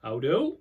How do?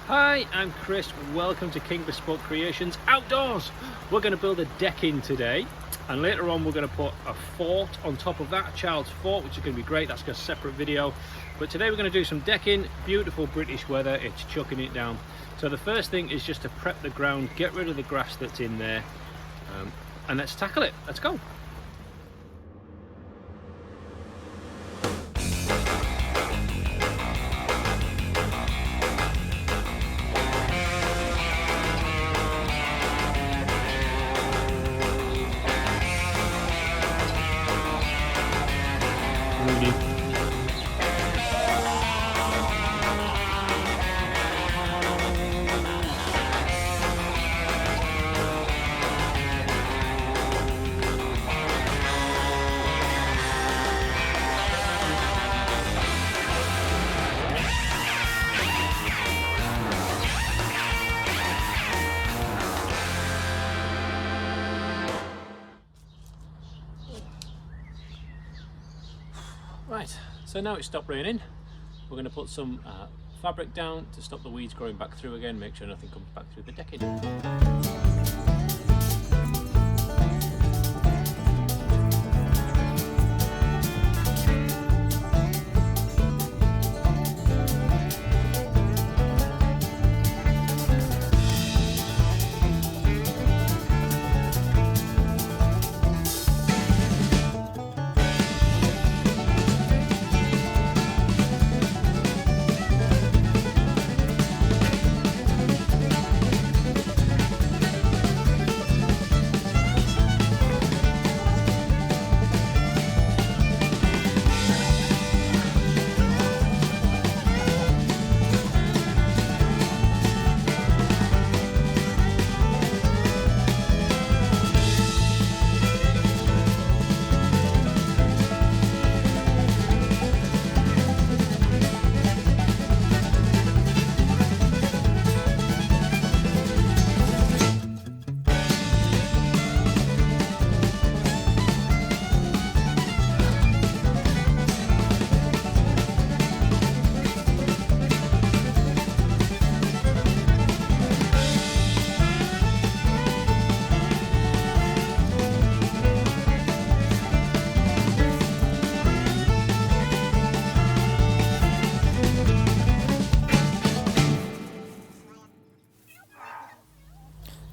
Hi, I'm Chris. Welcome to King Bespoke Creations Outdoors. We're going to build a decking today, and later on we're going to put a fort on top of that, a child's fort, which is going to be great. That's a separate video. But today we're going to do some decking. Beautiful British weather, it's chucking it down. So the first thing is just to prep the ground, get rid of the grass that's in there, and let's tackle it. Let's go. Right, so now it's stopped raining. We're going to put some fabric down to stop the weeds growing back through again, make sure nothing comes back through the decking.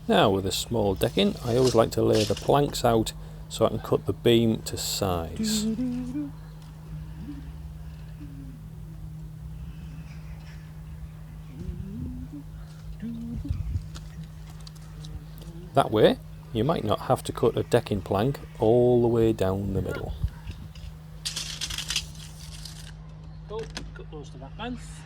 Now with a small decking, I always like to lay the planks out so I can cut the beam to size. That way, you might not have to cut a decking plank all the way down the middle. Oh, cut those to that length.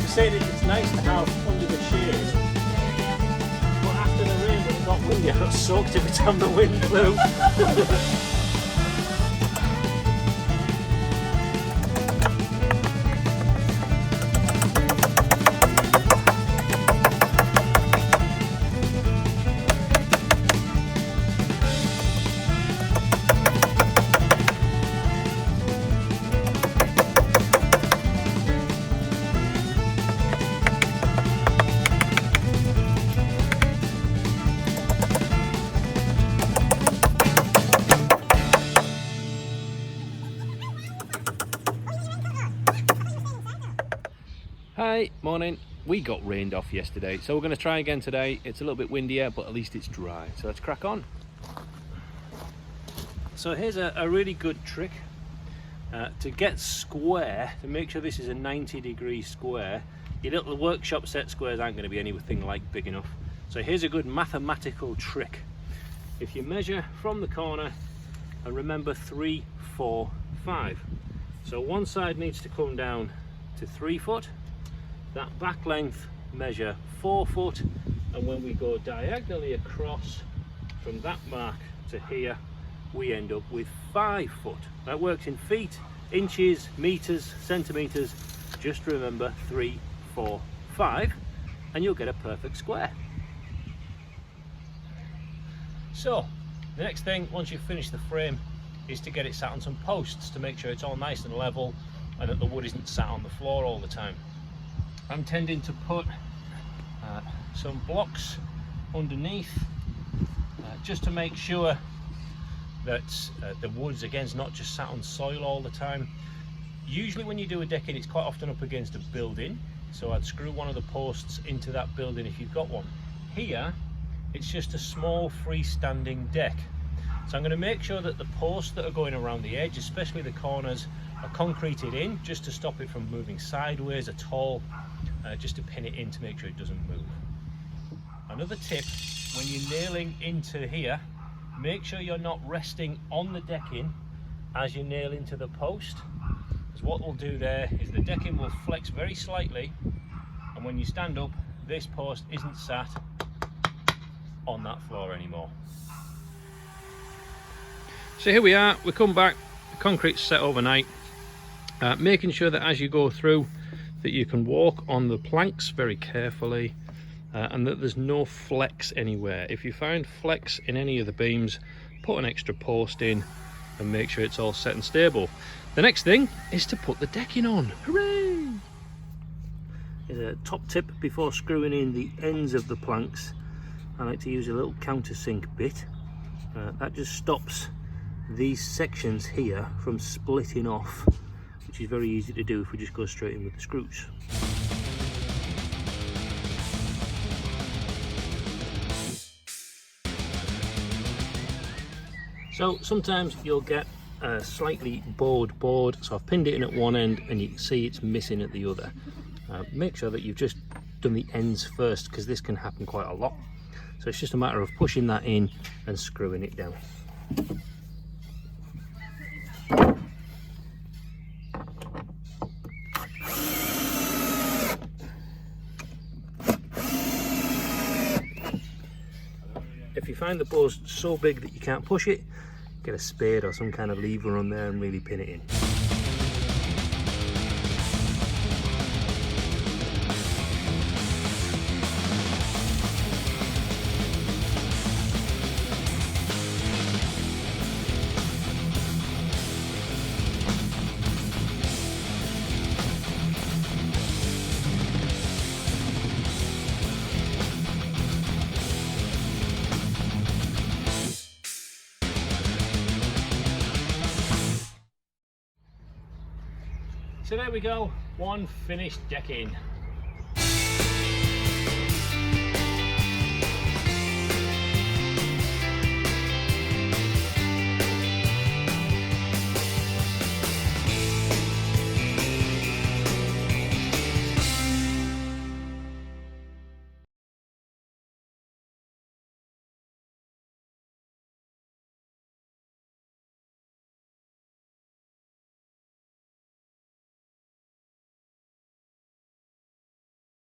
saying it's nice to have under the shade, but after the rain when it got windy, I got soaked every time the wind blew. Hi, morning. We got rained off yesterday, so we're going to try again today. It's a little bit windier, but at least it's dry. So let's crack on. So here's a really good trick to get square, to make sure this is a 90-degree square. Your little workshop set squares aren't going to be anything like big enough. So here's a good mathematical trick. If you measure from the corner, and remember 3, 4, 5. So one side needs to come down to 3 foot. That back length measure 4 foot, and when we go diagonally across from that mark to here, we end up with 5 foot. That works in feet, inches, meters, centimeters. Just remember 3, 4, 5, and you'll get a perfect square. So the next thing, once you've finished the frame, is to get it sat on some posts to make sure it's all nice and level and that the wood isn't sat on the floor all the time. I'm tending to put some blocks underneath just to make sure that the wood's again not just sat on soil all the time. Usually when you do a decking, it's quite often up against a building, so I'd screw one of the posts into that building if you've got one. Here it's just a small freestanding deck, so I'm going to make sure that the posts that are going around the edge, especially the corners, are concreted in just to stop it from moving sideways at all, just to pin it in to make sure it doesn't move. Another tip, when you're nailing into here, make sure you're not resting on the decking as you nail into the post, because what we'll do there is the decking will flex very slightly, and when you stand up, this post isn't sat on that floor anymore. So here we are, we come back, the concrete's set overnight, making sure that as you go through that you can walk on the planks very carefully, and that there's no flex anywhere. If you find flex in any of the beams, put an extra post in and make sure it's all set and stable. The next thing is to put the decking on. Hooray! Here's a top tip before screwing in the ends of the planks. I like to use a little countersink bit. That just stops these sections here from splitting off, which is very easy to do if we just go straight in with the screws. So sometimes you'll get a slightly bowed board, so I've pinned it in at one end and you can see it's missing at the other. Make sure that you've just done the ends first, because this can happen quite a lot. So it's just a matter of pushing that in and screwing it down. If you find the post so big that you can't push it, get a spade or some kind of lever on there and really pin it in. So there we go, one finished decking.